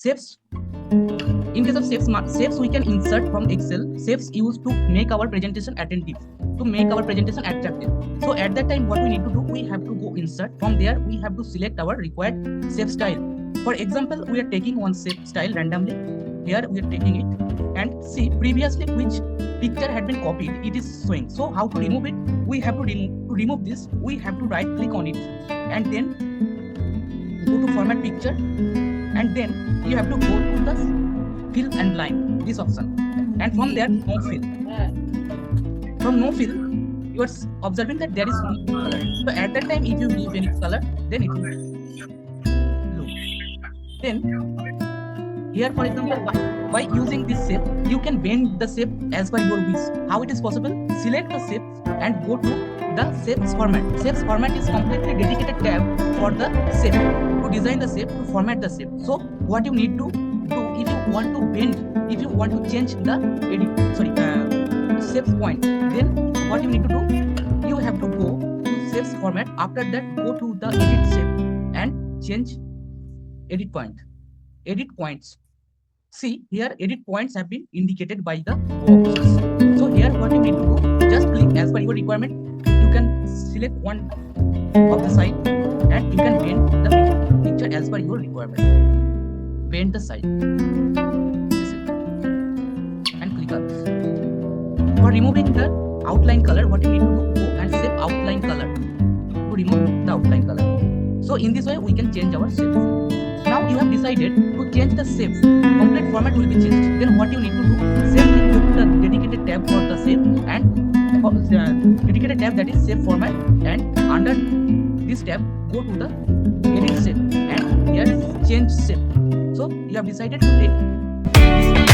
Shapes. In case of shapes we can insert from Excel. Shapes used to make our presentation attentive, to make our presentation attractive. So at that time, what we need to do, we have to go insert. From there, we have to select our required shape style. For example, we are taking one shape style randomly. Here we are taking it, and see previously which picture had been copied, it is showing. So how to remove it? We have to remove this. We have to right click on it, and then go to format picture, and then you have to go to the fill and line, this option, and from there no fill. From no fill, you are observing that there is no color. So at that time, if you give any color, then it will blue. Then here, for example, by using this shape, you can bend the shape as per your wish. How it is possible? Select the shape and go to the shapes format. Shapes format is completely dedicated tab for the shape, to design the shape, to format the shape. So what you need to do, if you want to bend, if you want to change the shapes point, then what you need to do, you have to go to shapes format. After that, go to the edit shape and change edit point. Edit points. See here, edit points have been indicated by the boxes. So here, what you need to do, just click as per your requirement. You can select one of the side, and you can bend the picture as per your requirement. Bend the side, and click on this. For removing the outline color, what you need to do, go and save outline color to remove the outline color. So in this way, we can change our shapes. Now you have decided to change the shape. Complete format will be changed. Then what you need to do, same thing, go to the dedicated tab for the shape, and dedicated tab, that is shape format, and under this tab, go to the edit shape, and here change shape. So you have decided to take this